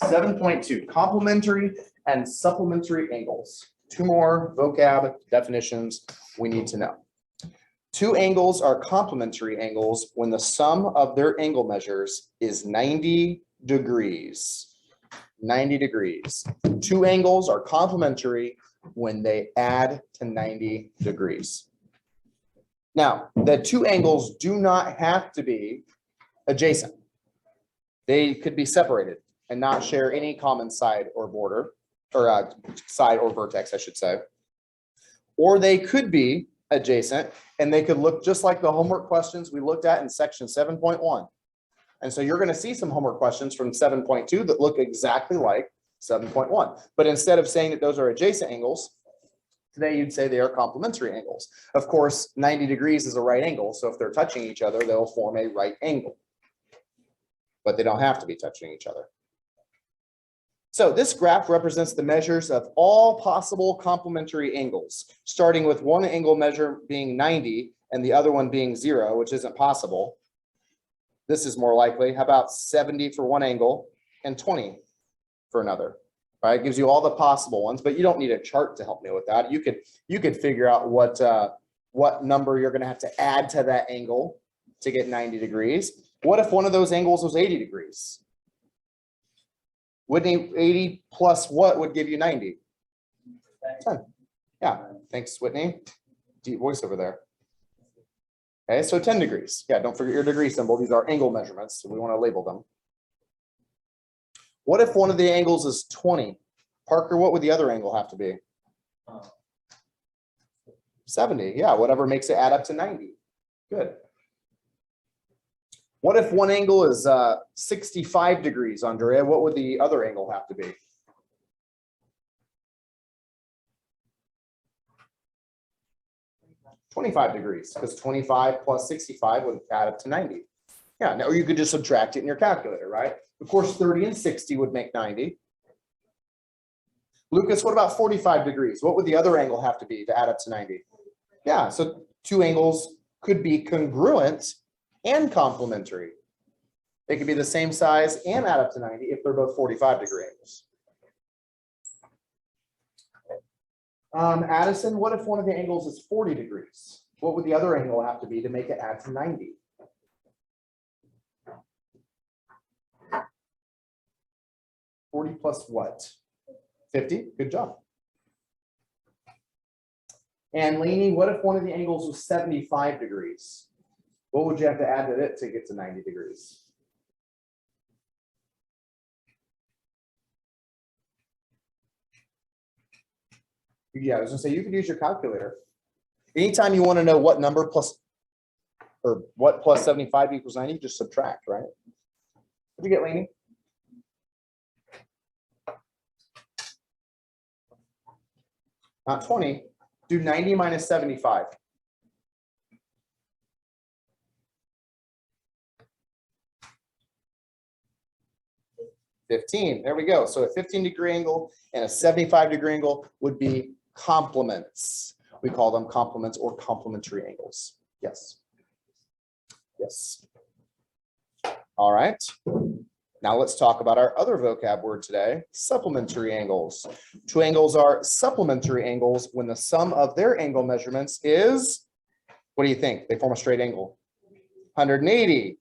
7.2, complementary and supplementary angles. Two more vocab definitions we need to know. Two angles are complementary angles when the sum of their angle measures is 90 degrees. 90 degrees. Two angles are complementary when they add to 90 degrees. Now, the two angles do not have to be adjacent. They could be separated and not share any common side or border, or side or vertex, I should say. Or they could be adjacent and they could look just like the homework questions we looked at in section 7.1. And so you're going to see some homework questions from 7.2 that look exactly like 7.1. But instead of saying that those are adjacent angles, today you'd say they are complementary angles. Of course, 90 degrees is a right angle. So if they're touching each other, they'll form a right angle. But they don't have to be touching each other. So this graph represents the measures of all possible complementary angles, starting with one angle measure being 90 and the other one being 0, which isn't possible. This is more likely. How about 70 for one angle and 20 for another? Right? It gives you all the possible ones, but you don't need a chart to help me with that. You could figure out what number you're going to have to add to that angle to get 90 degrees. What if one of those angles was 80 degrees? Wouldn't 80 plus what would give you 90? 10. Yeah, thanks, Whitney. Deep voice over there. Okay, so 10 degrees. Yeah, don't forget your degree symbol. These are angle measurements, so we want to label them. What if one of the angles is 20? Parker, what would the other angle have to be? 70. Yeah, whatever makes it add up to 90. Good. What if one angle is 65 degrees, Andrea? What would the other angle have to be? $25 degrees, because 25 plus 65 would add up to 90. Yeah, now you could just subtract it in your calculator, right? Of course, 30 and 60 would make 90. Lucas, what about 45 degrees? What would the other angle have to be to add up to 90? Yeah, so two angles could be congruent and complementary. They could be the same size and add up to 90 if they're both 45-degree angles. Addison, what if one of the angles is 40 degrees? What would the other angle have to be to make it add to 90? $40 plus what? 50. Good job. And Lainey, what if one of the angles was 75 degrees? What would you have to add to it to get to 90 degrees? Yeah, I was gonna say you could use your calculator. Anytime you want to know what number plus or what plus 75 equals 90, just subtract, right? What'd you get, Lainey? Not 20. Do 90 minus 75. There we go. So a 15-degree angle and a 75-degree angle would be complements. We call them complements or complementary angles. Yes. Yes. All right. Now let's talk about our other vocab word today, supplementary angles. Two angles are supplementary angles when the sum of their angle measurements is, what do you think? They form a straight angle. 180.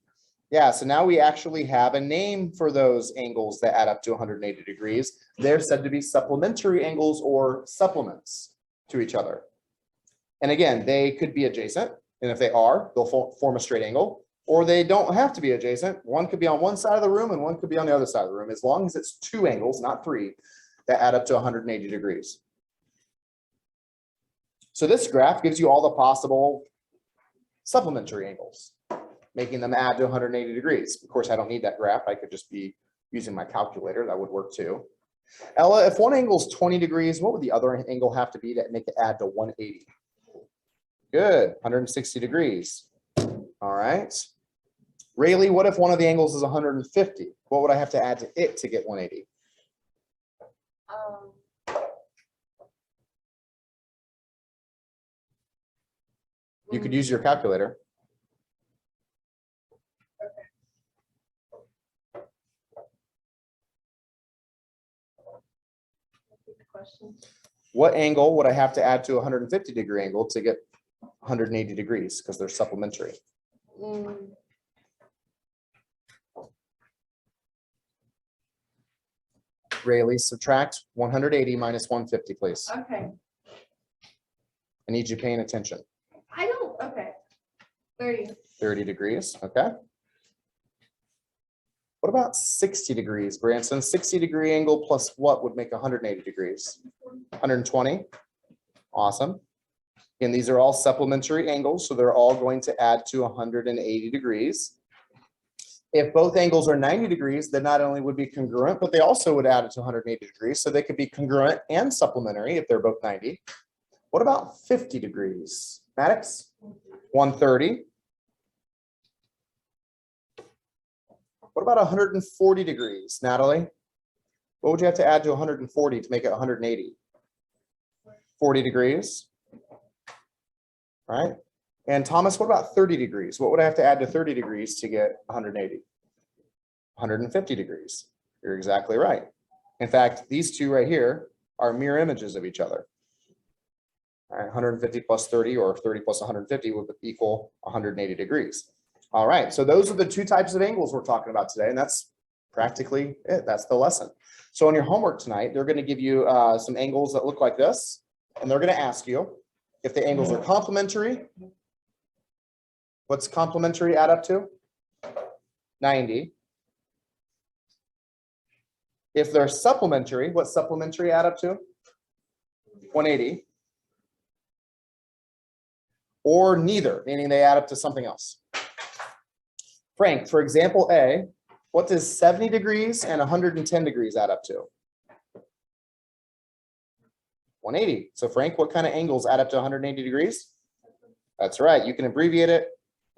Yeah, so now we actually have a name for those angles that add up to 180 degrees. They're said to be supplementary angles or supplements to each other. And again, they could be adjacent. And if they are, they'll form a straight angle. Or they don't have to be adjacent. One could be on one side of the room and one could be on the other side of the room, as long as it's two angles, not three, that add up to 180 degrees. So this graph gives you all the possible supplementary angles, making them add to 180 degrees. Of course, I don't need that graph. I could just be using my calculator. That would work too. Ella, if one angle is 20 degrees, what would the other angle have to be to make it add to 180? Good, 160 degrees. All right. Rayleigh, what if one of the angles is 150? What would I have to add to it to get 180? You could use your calculator. question. What angle would I have to add to a 150-degree angle to get 180 degrees? Because they're supplementary. Rayleigh, subtract 180 minus 150, please. Okay. I need you paying attention. I don't, okay. 30. 30 degrees, okay. What about 60 degrees, Branson? 60-degree angle plus what would make 180 degrees? 120. Awesome. And these are all supplementary angles, so they're all going to add to 180 degrees. If both angles are 90 degrees, then not only would be congruent, but they also would add it to 180 degrees. So they could be congruent and supplementary if they're both 90. What about 50 degrees? Maddox? 130. What about 140 degrees, Natalie? What would you have to add to 140 to make it 180? 40 degrees. All right. And Thomas, what about 30 degrees? What would I have to add to 30 degrees to get 180? 150 degrees. You're exactly right. In fact, these two right here are mirror images of each other. All right, 150 plus 30 or 30 plus 150 would equal 180 degrees. All right, so those are the two types of angles we're talking about today, and that's practically it. That's the lesson. So on your homework tonight, they're going to give you some angles that look like this, and they're going to ask you if the angles are complementary. What's complementary add up to? 90. If they're supplementary, what's supplementary add up to? 180. Or neither, meaning they add up to something else. Frank, for example A, what does 70 degrees and 110 degrees add up to? 180. So Frank, what kind of angles add up to 180 degrees? That's right. You can abbreviate it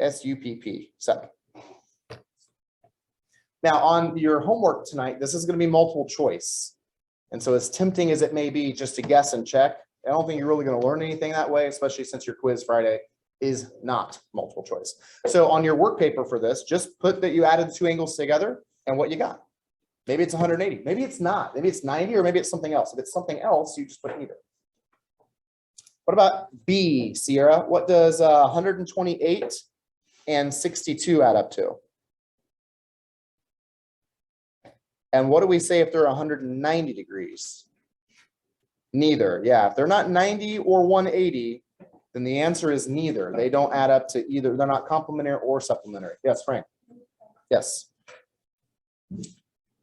SUPP, SUP. Now on your homework tonight, this is going to be multiple choice. And so as tempting as it may be just to guess and check, I don't think you're really going to learn anything that way, especially since your quiz Friday is not multiple choice. So on your work paper for this, just put that you added the two angles together and what you got. Maybe it's 180, maybe it's not, maybe it's 90, or maybe it's something else. If it's something else, you just put either. What about B, Sierra? What does 128 and 62 add up to? And what do we say if they're 190 degrees? Neither. Yeah, if they're not 90 or 180, then the answer is neither. They don't add up to either. They're not complementary or supplementary. Yes, Frank. Yes.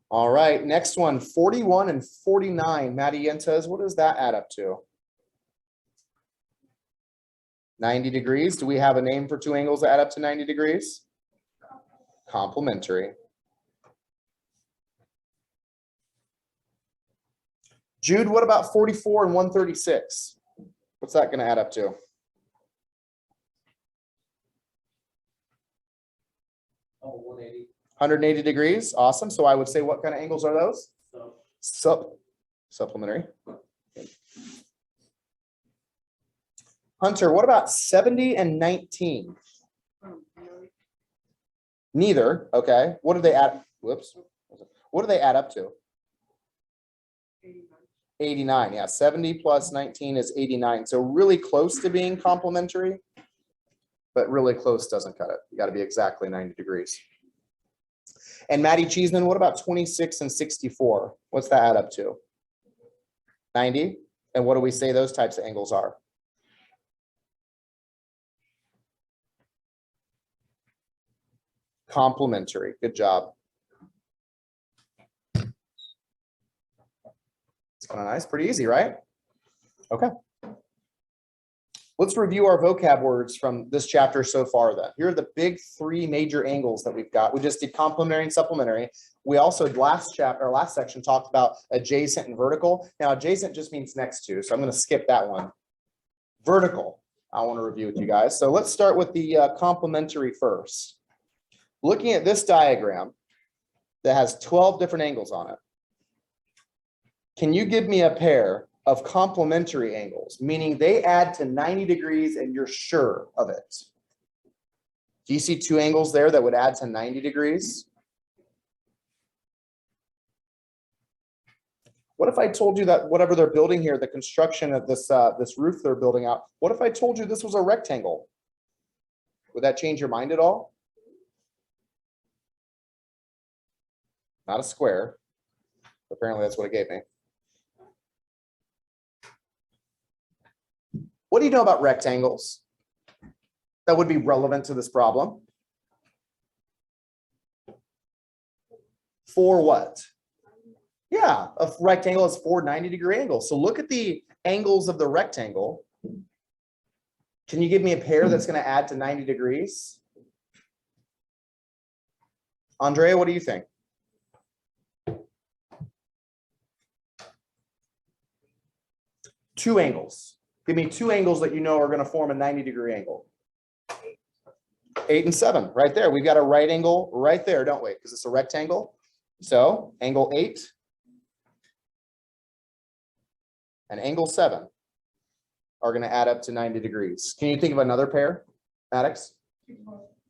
All right, next one, 41 and 49. Maddie Yentes, what does that add up to? 90 degrees. Do we have a name for two angles that add up to 90 degrees? Complementary. Jude, what about 44 and 136? What's that going to add up to? Oh, 180. 180 degrees. Awesome. So I would say what kind of angles are those? Supplementary. Hunter, what about 70 and 19? Neither. Okay. What do they add? Whoops. What do they add up to? 89. Yeah, 70 plus 19 is 89. So really close to being complementary, but really close doesn't cut it. You got to be exactly 90 degrees. And Maddie Cheeseman, what about 26 and 64? What's that add up to? 90. And what do we say those types of angles are? Complementary. Good job. It's kind of nice, pretty easy, right? Okay. Let's review our vocab words from this chapter so far then. Here are the big three major angles that we've got. We just did complementary and supplementary. We also last section talked about adjacent and vertical. Now adjacent just means next to, so I'm going to skip that one. Vertical, I want to review with you guys. So let's start with the complementary first. Looking at this diagram that has 12 different angles on it. Can you give me a pair of complementary angles, meaning they add to 90 degrees and you're sure of it? Do you see two angles there that would add to 90 degrees? What if I told you that whatever they're building here, the construction of this, this roof they're building out, what if I told you this was a rectangle? Would that change your mind at all? Not a square. Apparently that's what it gave me. What do you know about rectangles that would be relevant to this problem? For what? Yeah, a rectangle has 4 90-degree angles. So look at the angles of the rectangle. Can you give me a pair that's going to add to 90 degrees? Andrea, what do you think? Two angles. Give me 2 angles that you know are going to form a 90-degree angle. 8 and 7, right there. We've got a right angle right there, don't we? Because it's a rectangle. So angle 8 and angle 7 are going to add up to 90 degrees. Can you think of another pair, Maddox?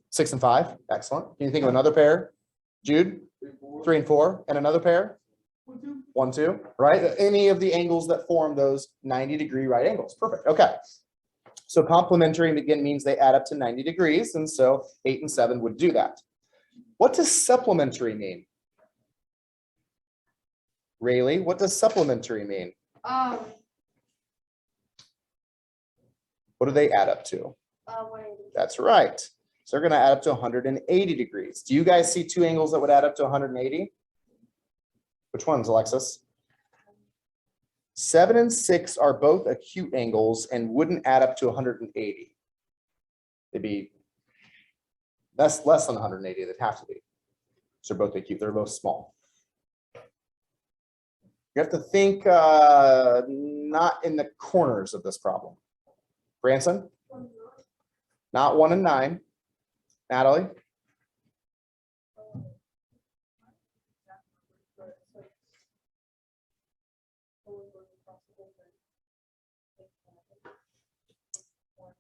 6 and 5, excellent. Can you think of another pair, Jude? 3 and 4, and another pair? 1, 2, right? Any of the angles that form those 90-degree right angles. Perfect. Okay. So complementary again means they add up to 90 degrees, and so 8 and 7 would do that. What does supplementary mean? Rayleigh, what does supplementary mean? What do they add up to? That's right. So they're going to add up to 180 degrees. Do you guys see 2 angles that would add up to 180? Which ones, Alexis? 7 and 6 are both acute angles and wouldn't add up to 180. They'd be less than 180. They'd have to be. So they're both acute. They're both small. You have to think not in the corners of this problem. Branson? Not 1 and 9. Natalie?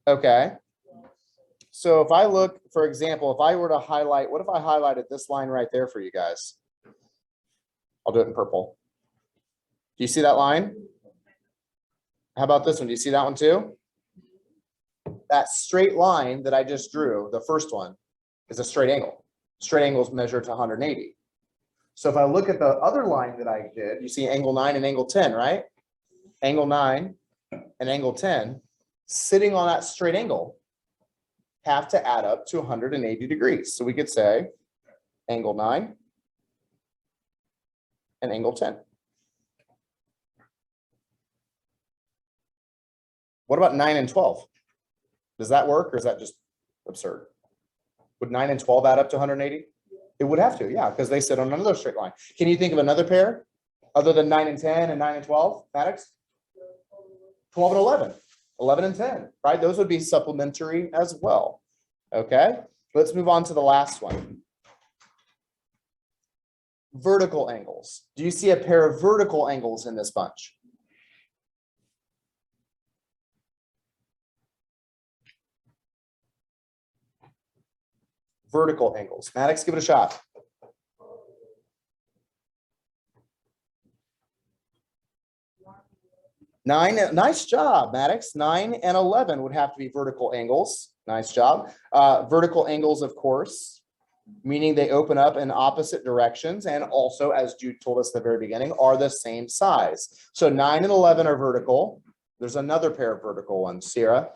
Okay. So if I look, for example, if I were to highlight, what if I highlighted this line right there for you guys? I'll do it in purple. Do you see that line? How about this one? Do you see that one too? That straight line that I just drew, the first one, is a straight angle. Straight angles measure to 180. So if I look at the other line that I did, you see angle 9 and angle 10, right? Angle 9 and angle 10 sitting on that straight angle have to add up to 180 degrees. So we could say angle 9 and angle 10. What about 9 and 12? Does that work, or is that just absurd? Would 9 and 12 add up to 180? It would have to, yeah, because they sit on another straight line. Can you think of another pair other than 9 and 10 and 9 and 12, Maddox? 12 and 11, 11 and 10, right? Those would be supplementary as well. Okay, let's move on to the last one. Vertical angles. Do you see a pair of vertical angles in this bunch? Vertical angles. Maddox, give it a shot. 9, nice job, Maddox. 9 and 11 would have to be vertical angles. Nice job. Vertical angles, of course, meaning they open up in opposite directions, and also, as Jude told us at the very beginning, are the same size. So 9 and 11 are vertical. There's another pair of vertical ones, Sierra.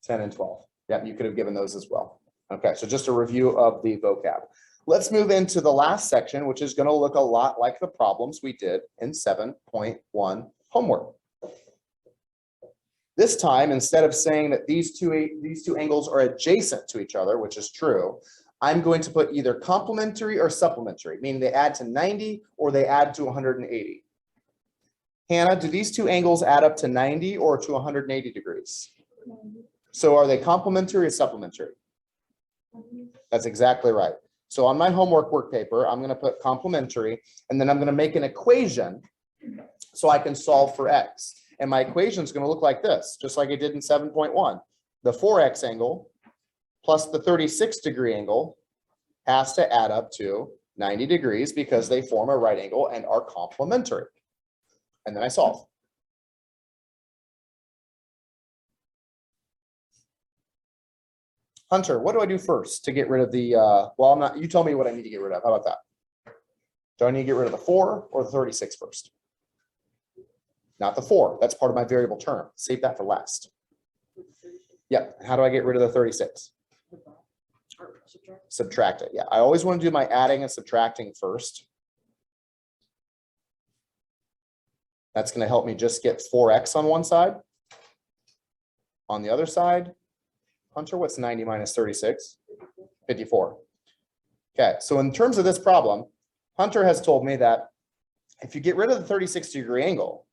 10 and 12. Yep, you could have given those as well. Okay, so just a review of the vocab. Let's move into the last section, which is going to look a lot like the problems we did in 7.1 homework. This time, instead of saying that these two angles are adjacent to each other, which is true, I'm going to put either complementary or supplementary, meaning they add to 90 or they add to 180. Hannah, do these 2 angles add up to 90 or to 180 degrees? So are they complementary or supplementary? That's exactly right. So on my homework work paper, I'm going to put complementary, and then I'm going to make an equation so I can solve for x. And my equation is going to look like this, just like it did in 7.1. The 4x angle plus the 36-degree angle has to add up to 90 degrees because they form a right angle and are complementary. and then I solve. Hunter, what do I do first to get rid of the, well, I'm not, you tell me what I need to get rid of. How about that? Do I need to get rid of the 4 or the 36 first? Not the 4. That's part of my variable term. Save that for last. Yep. How do I get rid of the 36? Subtract it. Yeah. I always want to do my adding and subtracting first. That's going to help me just get 4x on one side. On the other side, Hunter, what's 90 minus 36? 54. Okay. So in terms of this problem, Hunter has told me that if you get rid of the 36-degree angle,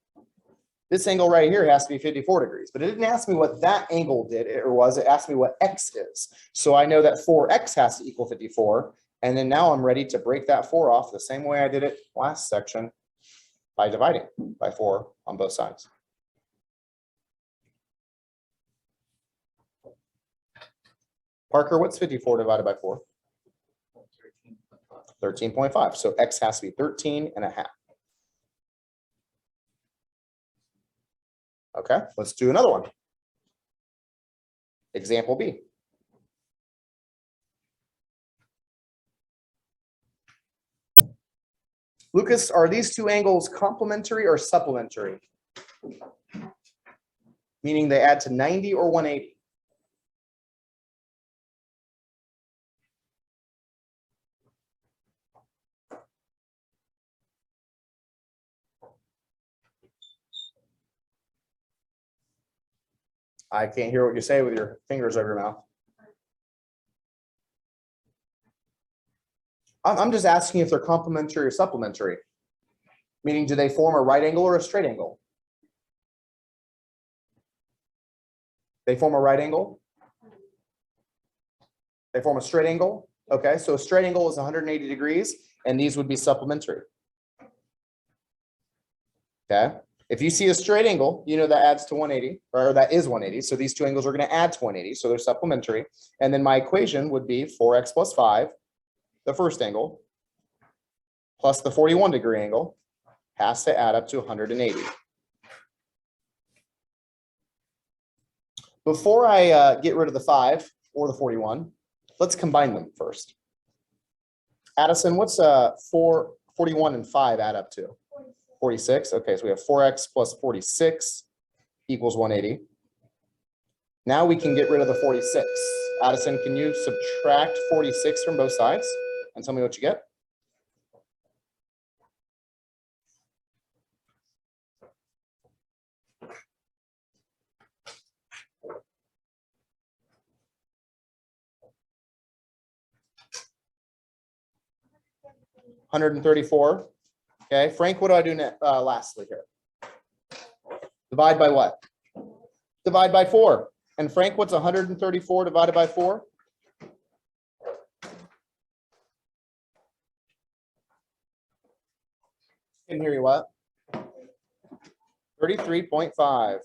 this angle right here has to be 54 degrees, but it didn't ask me what that angle did or was. It asked me what x is. So I know that 4x has to equal 54. And then now I'm ready to break that 4 off the same way I did it last section by dividing by 4 on both sides. Parker, what's 54 divided by 4? 13.5. So x has to be 13.5. Okay, let's do another one. Example B. Lucas, are these two angles complementary or supplementary? Meaning they add to 90 or 180? I can't hear what you say with your fingers over your mouth. I'm just asking if they're complementary or supplementary. Meaning, do they form a right angle or a straight angle? They form a right angle? They form a straight angle? Okay, so a straight angle is 180 degrees, and these would be supplementary. Okay. If you see a straight angle, you know that adds to 180, or that is 180. So these two angles are going to add to 180. So they're supplementary. And then my equation would be 4x plus 5, the first angle, plus the 41-degree angle, has to add up to 180. Before I get rid of the 5 or the 41, let's combine them first. Addison, what's 41 and 5 add up to? 46. Okay, so we have 4x plus 46 equals 180. Now we can get rid of the 46. Addison, can you subtract 46 from both sides and tell me what you get? $134. Okay, Frank, what do I do lastly here? Divide by what? Divide by 4. And Frank, what's 134 divided by 4? Can hear you what? 33.5.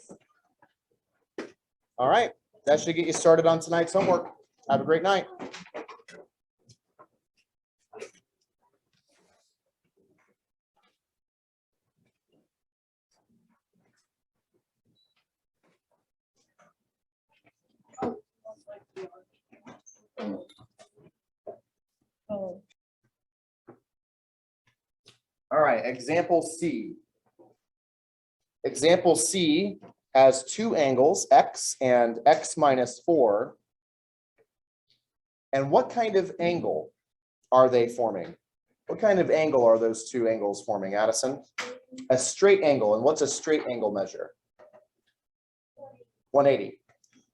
All right, that should get you started on tonight's homework. Have a great night. All right, example C. Example C has two angles, x and x minus 4. And what kind of angle are they forming? What kind of angle are those two angles forming, Addison? A straight angle. And what's a straight angle measure? 180.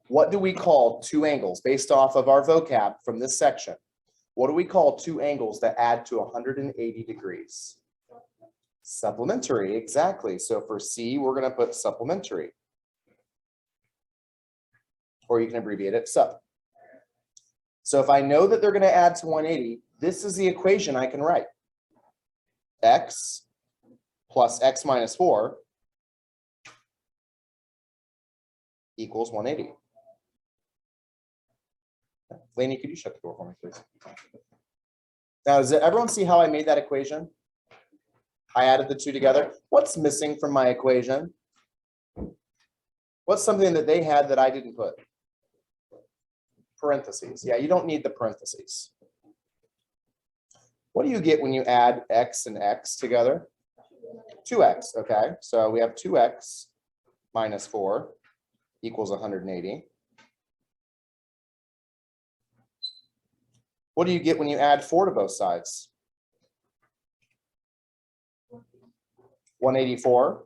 What do we call two angles based off of our vocab from this section? What do we call two angles that add to 180 degrees? Supplementary, exactly. So for C, we're going to put supplementary. Or you can abbreviate it sup. So if I know that they're going to add to 180, this is the equation I can write. X plus x minus 4 equals 180. Lainey, could you shut the door for me, please? Now, does everyone see how I made that equation? I added the two together. What's missing from my equation? What's something that they had that I didn't put? Parentheses. Yeah, you don't need the parentheses. What do you get when you add x and x together? 2x, okay. So we have 2x minus 4 equals 180. What do you get when you add 4 to both sides? 184.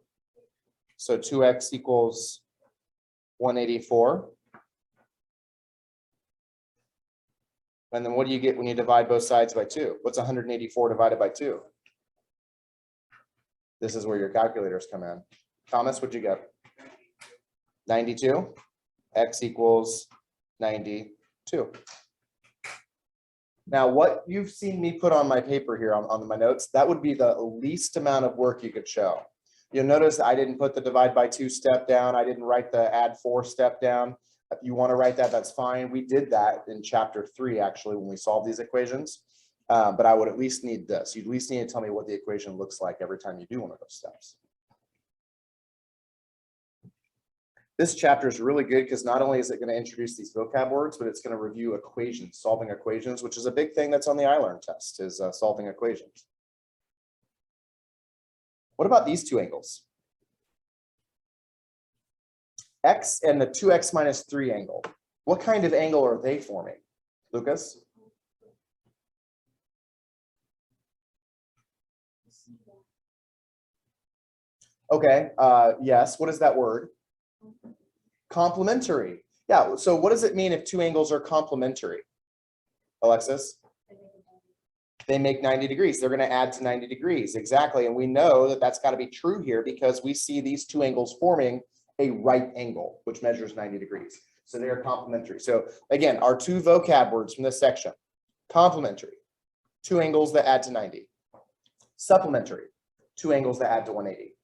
So 2x equals 184. And then what do you get when you divide both sides by 2? What's 184 divided by 2? This is where your calculators come in. Thomas, what'd you get? 92. X equals 92. Now, what you've seen me put on my paper here on my notes, that would be the least amount of work you could show. You'll notice I didn't put the divide by 2 step down. I didn't write the add 4 step down. If you want to write that, that's fine. We did that in chapter 3, actually, when we solved these equations. But I would at least need this. You'd at least need to tell me what the equation looks like every time you do one of those steps. This chapter is really good because not only is it going to introduce these vocab words, but it's going to review equations, solving equations, which is a big thing that's on the iLearn test, is solving equations. What about these two angles? X and the 2x minus 3 angle. What kind of angle are they forming? Lucas? Okay, yes, what is that word? Complementary. Yeah, so what does it mean if two angles are complementary? Alexis? They make 90 degrees. They're going to add to 90 degrees. Exactly. And we know that that's got to be true here because we see these two angles forming a right angle, which measures 90 degrees. So they are complementary. So again, our two vocab words from this section: complementary, two angles that add to 90. Supplementary, two angles that add to 180,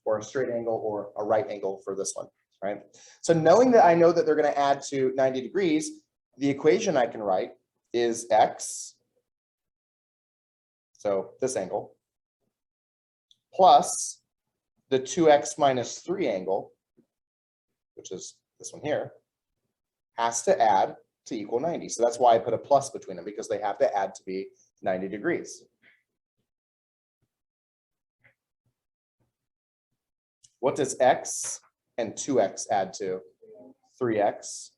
or a straight angle or a right angle for this one, right? So knowing that I know that they're going to add to 90 degrees, the equation I can write is x, so this angle, plus the 2x minus 3 angle, which is this one here, has to add to equal 90. So that's why I put a plus between them, because they have to add to be 90 degrees. What does x and 2x add to? 3x.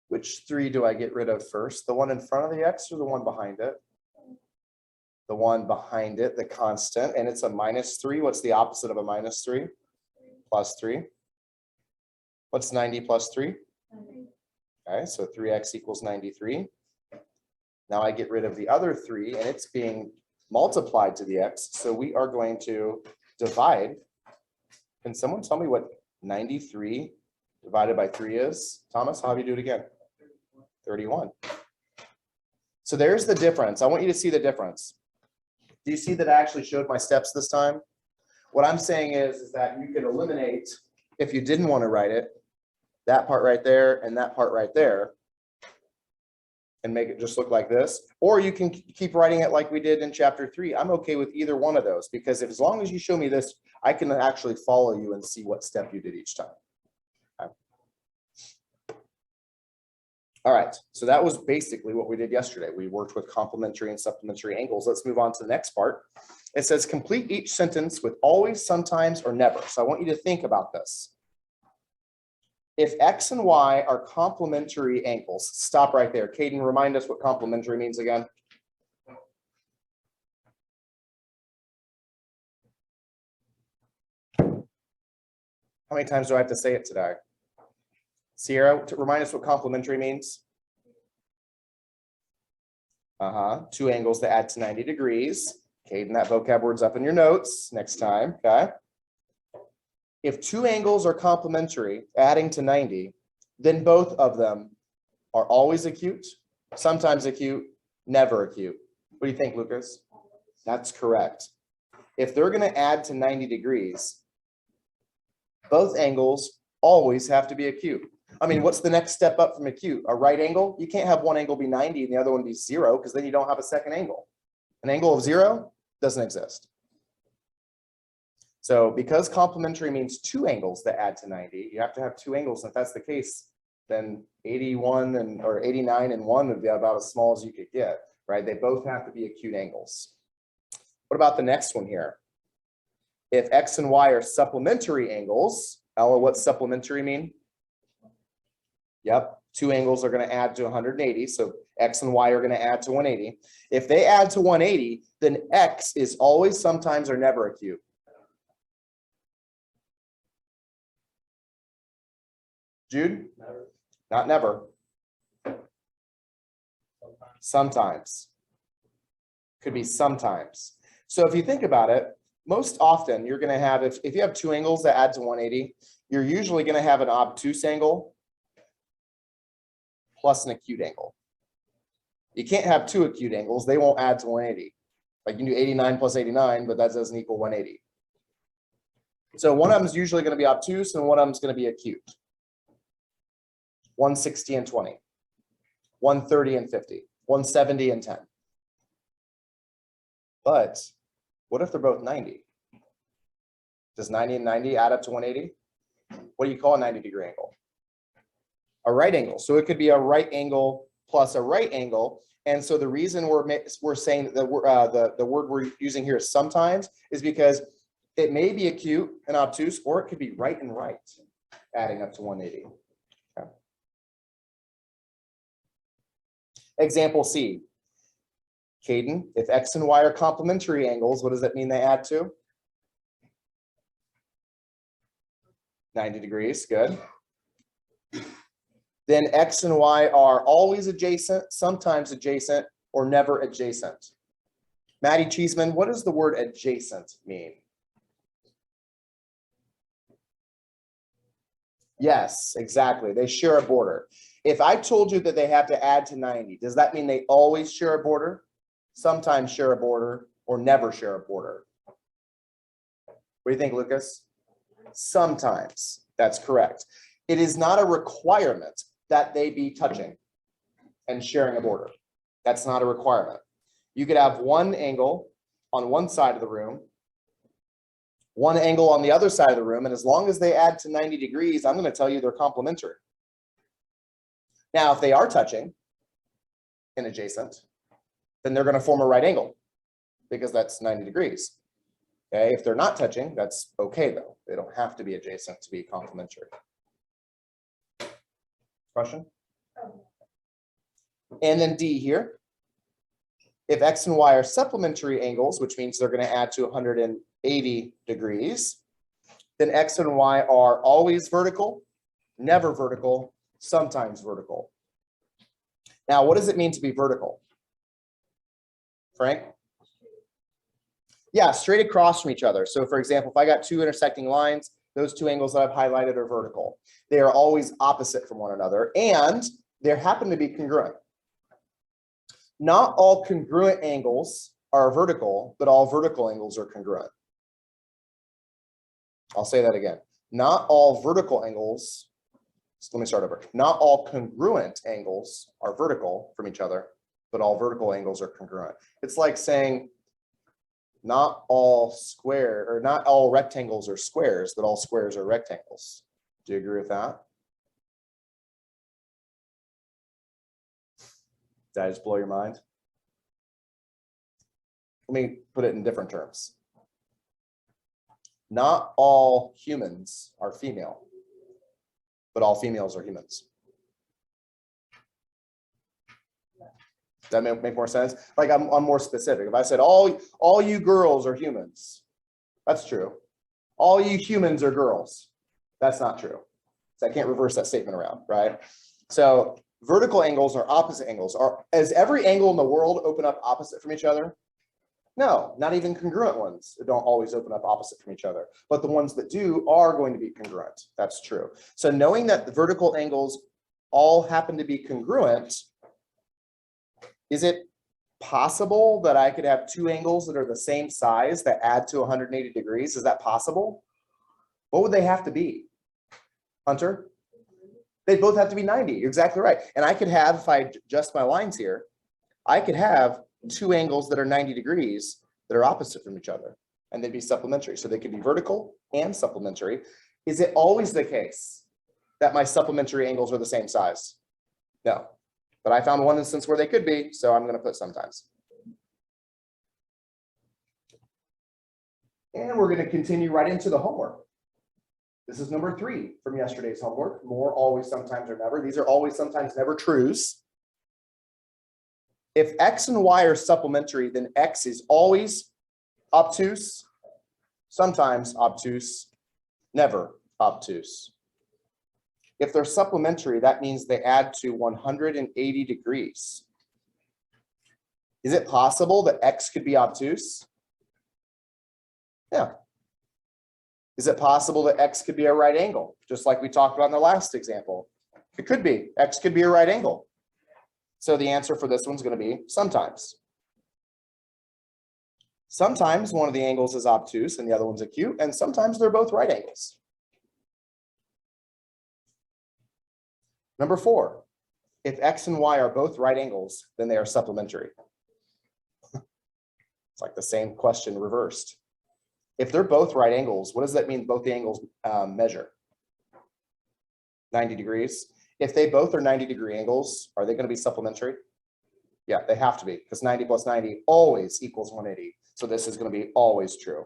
Which 3 do I get rid of first? The one in front of the x or the one behind it? The one behind it, the constant, and it's a minus 3. What's the opposite of a minus 3? Plus 3. What's 90 plus 3? Okay, so 3x equals 93. Now I get rid of the other 3, and it's being multiplied to the x, so we are going to divide. Can someone tell me what 93 divided by 3 is? Thomas, how do you do it again? 31. So there's the difference. I want you to see the difference. Do you see that I actually showed my steps this time? What I'm saying is that you could eliminate, if you didn't want to write it, that part right there and that part right there, and make it just look like this. Or you can keep writing it like we did in chapter 3. I'm okay with either one of those, because as long as you show me this, I can actually follow you and see what step you did each time. All right, so that was basically what we did yesterday. We worked with complementary and supplementary angles. Let's move on to the next part. It says complete each sentence with always, sometimes, or never. So I want you to think about this. If x and y are complementary angles, stop right there. Caden, remind us what complementary means again. How many times do I have to say it today? Sierra, remind us what complementary means. Two angles that add to 90 degrees. Caden, that vocab word's up in your notes next time, okay? If two angles are complementary, adding to 90, then both of them are always acute, sometimes acute, never acute. What do you think, Lucas? That's correct. If they're going to add to 90 degrees, both angles always have to be acute. I mean, what's the next step up from acute? A right angle? You can't have one angle be 90 and the other one be 0 because then you don't have a second angle. An angle of 0 doesn't exist. So because complementary means two angles that add to 90, you have to have two angles. And if that's the case, then 81 or 89 and 1 would be about as small as you could get, right? They both have to be acute angles. What about the next one here? If X and Y are supplementary angles, Ella, what's supplementary mean? Yep, two angles are going to add to 180. So X and Y are going to add to 180. If they add to 180, then X is always, sometimes, or never acute. Jude? Never. Not never. Sometimes. Could be sometimes. So if you think about it, most often you're going to have, if you have two angles that add to 180, you're usually going to have an obtuse angle plus an acute angle. You can't have two acute angles. They won't add to 180. Like you can do 89 plus 89, but that doesn't equal 180. So one of them is usually going to be obtuse and one of them is going to be acute. 160 and 20, 130 and 50, 170 and 10. But what if they're both 90? Does 90 and 90 add up to 180? What do you call a 90-degree angle? A right angle. So it could be a right angle plus a right angle. And so the reason we're saying that the word we're using here is sometimes is because it may be acute and obtuse, or it could be right and right, adding up to 180. Okay. Example C. Caden, if X and Y are complementary angles, what does that mean they add to? 90 degrees, good. Then X and Y are always adjacent, sometimes adjacent, or never adjacent. Maddie Cheeseman, what does the word adjacent mean? Yes, exactly. They share a border. If I told you that they have to add to 90, does that mean they always share a border, sometimes share a border, or never share a border? What do you think, Lucas? Sometimes. That's correct. It is not a requirement that they be touching and sharing a border. That's not a requirement. You could have one angle on one side of the room, one angle on the other side of the room, and as long as they add to 90 degrees, I'm going to tell you they're complementary. Now, if they are touching and adjacent, then they're going to form a right angle because that's 90 degrees. Okay, if they're not touching, that's okay though. They don't have to be adjacent to be complementary. Question? And then D here. If X and Y are supplementary angles, which means they're going to add to 180 degrees, then X and Y are always vertical, never vertical, sometimes vertical. Now, what does it mean to be vertical? Frank? Yeah, straight across from each other. So for example, if I got two intersecting lines, those two angles that I've highlighted are vertical. They are always opposite from one another, and they happen to be congruent. Not all congruent angles are vertical, but all vertical angles are congruent. I'll say that again. Not all vertical angles, let me start over. Not all congruent angles are vertical from each other, but all vertical angles are congruent. It's like saying not all rectangles are squares, but all squares are rectangles. Do you agree with that? Did I just blow your mind? Let me put it in different terms. Not all humans are female, but all females are humans. Does that make more sense? Like I'm more specific. If I said all you girls are humans, that's true. All you humans are girls. That's not true. So I can't reverse that statement around, right? So vertical angles are opposite angles. Does every angle in the world open up opposite from each other? No, not even congruent ones don't always open up opposite from each other. But the ones that do are going to be congruent. That's true. So knowing that the vertical angles all happen to be congruent, is it possible that I could have two angles that are the same size that add to 180 degrees? Is that possible? What would they have to be? Hunter? They both have to be 90. You're exactly right. And I could have, if I adjust my lines here, I could have two angles that are 90 degrees that are opposite from each other, and they'd be supplementary. So they could be vertical and supplementary. Is it always the case that my supplementary angles are the same size? No, but I found one instance where they could be, so I'm going to put sometimes. And we're going to continue right into the homework. This is number 3 from yesterday's homework. More, always, sometimes, or never. These are always, sometimes, never truths. If X and Y are supplementary, then X is always obtuse, sometimes obtuse, never obtuse. If they're supplementary, that means they add to 180 degrees. Is it possible that X could be obtuse? Yeah. Is it possible that X could be a right angle? Just like we talked about in the last example. It could be. X could be a right angle. So the answer for this one's going to be sometimes. Sometimes one of the angles is obtuse and the other one's acute, and sometimes they're both right angles. Number 4, if X and Y are both right angles, then they are supplementary. It's like the same question reversed. If they're both right angles, what does that mean both the angles measure? 90 degrees. If they both are 90-degree angles, are they going to be supplementary? Yeah, they have to be, because 90 plus 90 always equals 180. So this is going to be always true.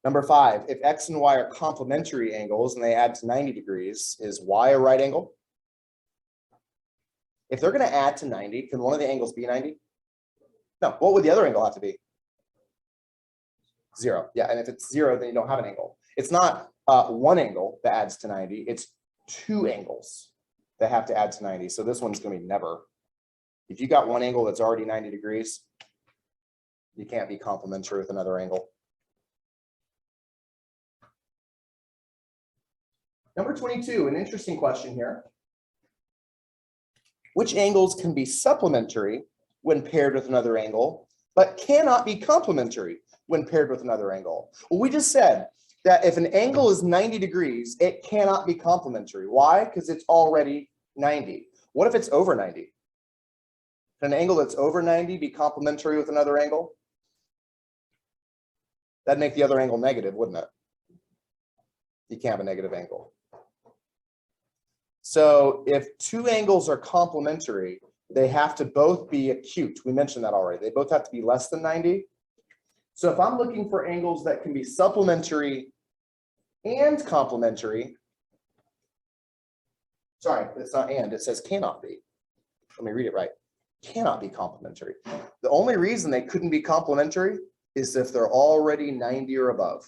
Number 5, if X and Y are complementary angles and they add to 90 degrees, is Y a right angle? If they're going to add to 90, can one of the angles be 90? No. What would the other angle have to be? 0. Yeah, and if it's 0, then you don't have an angle. It's not one angle that adds to 90. It's two angles that have to add to 90. So this one's going to be never. If you got one angle that's already 90 degrees, you can't be complementary with another angle. Number 22, an interesting question here. Which angles can be supplementary when paired with another angle, but cannot be complementary when paired with another angle? Well, we just said that if an angle is 90 degrees, it cannot be complementary. Why? Because it's already 90. What if it's over 90? Can an angle that's over 90 be complementary with another angle? That'd make the other angle negative, wouldn't it? You can't have a negative angle. So if two angles are complementary, they have to both be acute. We mentioned that already. They both have to be less than 90. So if I'm looking for angles that can be supplementary and complementary, sorry, it's not and, it says cannot be. Let me read it right. Cannot be complementary. The only reason they couldn't be complementary is if they're already 90 or above.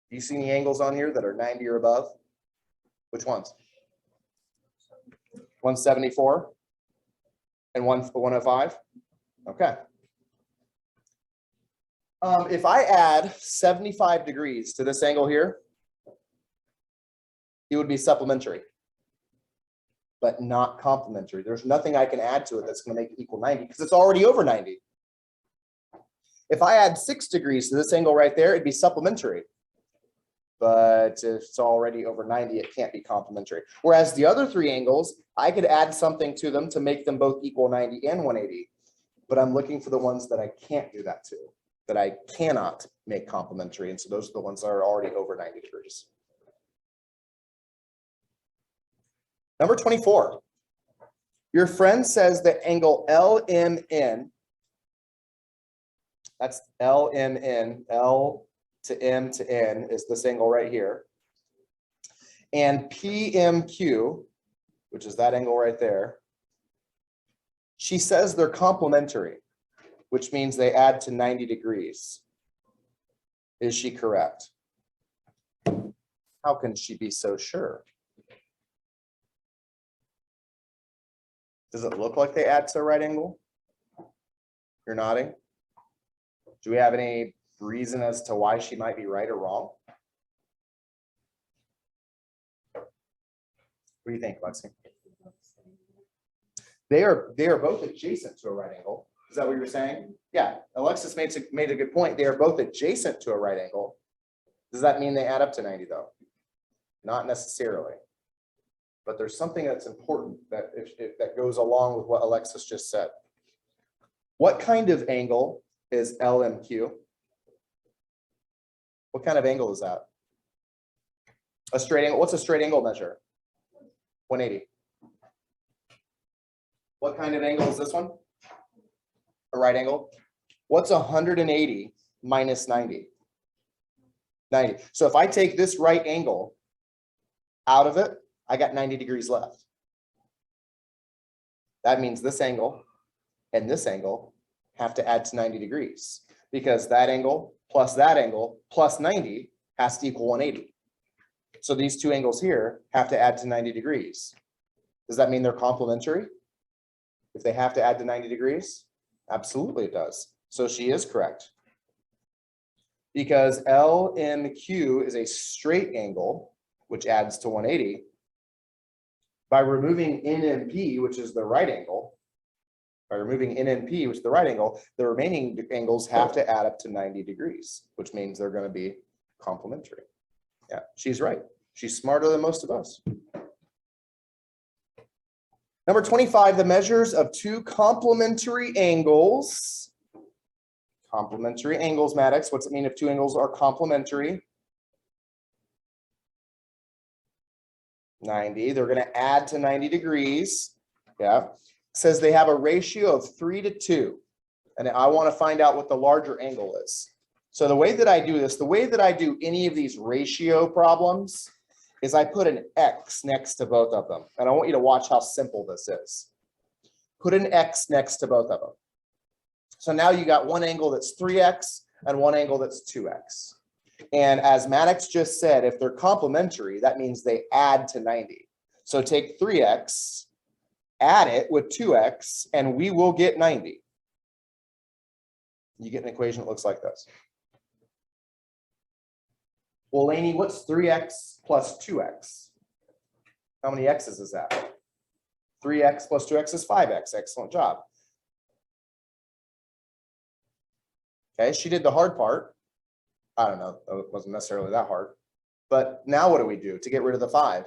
Do you see any angles on here that are 90 or above? Which ones? 174 and 105. Okay. If I add 75 degrees to this angle here, it would be supplementary, but not complementary. There's nothing I can add to it that's going to make it equal 90 because it's already over 90. If I add 6 degrees to this angle right there, it'd be supplementary. But if it's already over 90, it can't be complementary. Whereas the other 3 angles, I could add something to them to make them both equal 90 and 180. But I'm looking for the ones that I can't do that to, that I cannot make complementary. And so those are the ones that are already over 90 degrees. Number 24. Your friend says that angle LMN, that's LMN, L to M to N is this angle right here. And PMQ, which is that angle right there, she says they're complementary, which means they add to 90 degrees. Is she correct? How can she be so sure? Does it look like they add to a right angle? You're nodding. Do we have any reason as to why she might be right or wrong? What do you think, Lexi? They are both adjacent to a right angle. Is that what you're saying? Yeah, Alexis made a good point. They are both adjacent to a right angle. Does that mean they add up to 90 though? Not necessarily. But there's something that's important that that goes along with what Alexis just said. What kind of angle is LMQ? What kind of angle is that? A straight angle. What's a straight angle measure? 180. What kind of angle is this one? A right angle. What's 180 minus 90? 90. So if I take this right angle out of it, I got 90 degrees left. That means this angle and this angle have to add to 90 degrees because that angle plus 90 has to equal 180. So these two angles here have to add to 90 degrees. Does that mean they're complementary? If they have to add to 90 degrees? Absolutely it does. So she is correct. Because LMQ is a straight angle, which adds to 180. By removing NMP, which is the right angle, the remaining angles have to add up to 90 degrees, which means they're going to be complementary. Yeah, she's right. She's smarter than most of us. Number 25, the measures of two complementary angles. Complementary angles, Maddox. What's it mean if two angles are complementary? 90. They're going to add to 90 degrees. Yeah. Says they have a ratio of 3 to 2. And I want to find out what the larger angle is. So the way that I do this, the way that I do any of these ratio problems is I put an X next to both of them. And I want you to watch how simple this is. Put an X next to both of them. So now you got one angle that's 3X and one angle that's 2X. And as Maddox just said, if they're complementary, that means they add to 90. So take 3X, add it with 2X, and we will get 90. You get an equation that looks like this. Well, Lainey, what's 3X plus 2X? How many X's is that? 3X plus 2X is 5X. Excellent job. Okay, she did the hard part. I don't know, it wasn't necessarily that hard. But now what do we do to get rid of the 5?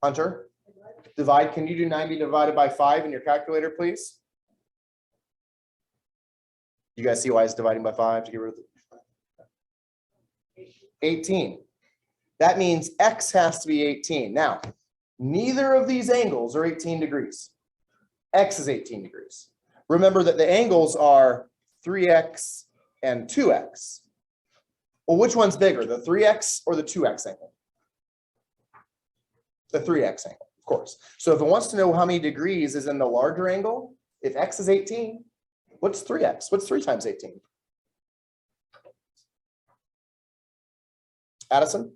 Hunter, divide. Can you do 90 divided by 5 in your calculator, please? You guys see why it's dividing by 5 to get rid of the 18. That means X has to be 18. Now, neither of these angles are 18 degrees. X is 18 degrees. Remember that the angles are 3X and 2X. Well, which one's bigger, the 3X or the 2X angle? The 3X angle, of course. So if it wants to know how many degrees is in the larger angle, if X is 18, what's 3X? What's 3 times 18? Addison?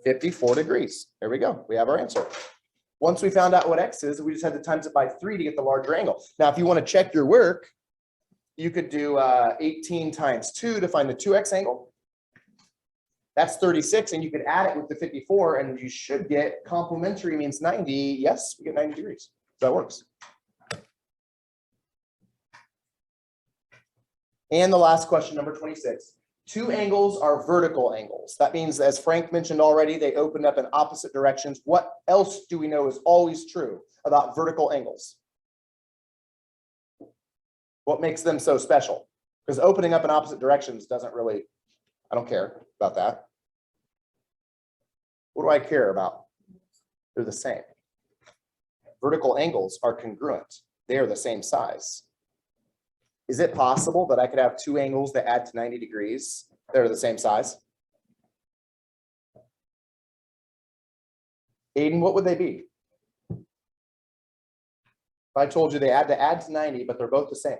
54 degrees. There we go. We have our answer. Once we found out what X is, we just had to times it by 3 to get the larger angle. Now, if you want to check your work, you could do 18 times 2 to find the 2X angle. That's 36, and you could add it with the 54, and you should get complementary means 90. Yes, we get 90 degrees. That works. And the last question, number 26. Two angles are vertical angles. That means, as Frank mentioned already, they open up in opposite directions. What else do we know is always true about vertical angles? What makes them so special? Because opening up in opposite directions doesn't really, I don't care about that. What do I care about? They're the same. Vertical angles are congruent. They are the same size. Is it possible that I could have two angles that add to 90 degrees that are the same size? Aiden, what would they be? If I told you they add to 90, but they're both the same.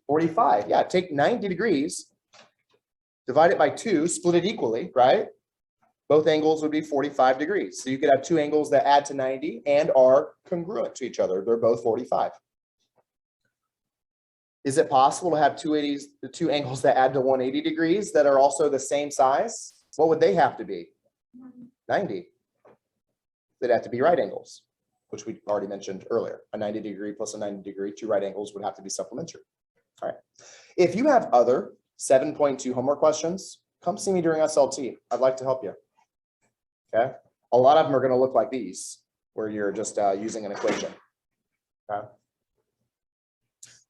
45, yeah, take 90 degrees, divide it by 2, split it equally, right? Both angles would be 45 degrees. So you could have two angles that add to 90 and are congruent to each other. They're both 45. Is it possible to have two angles that add to 180 degrees that are also the same size? What would they have to be? 90. They'd have to be right angles, which we already mentioned earlier. A 90 degree plus a 90 degree, two right angles would have to be supplementary. All right. If you have other 7.2 homework questions, come see me during SLT. I'd like to help you. Okay, a lot of them are going to look like these, where you're just using an equation. Okay.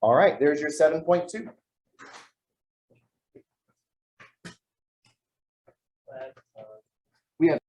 All right, there's your 7.2. That,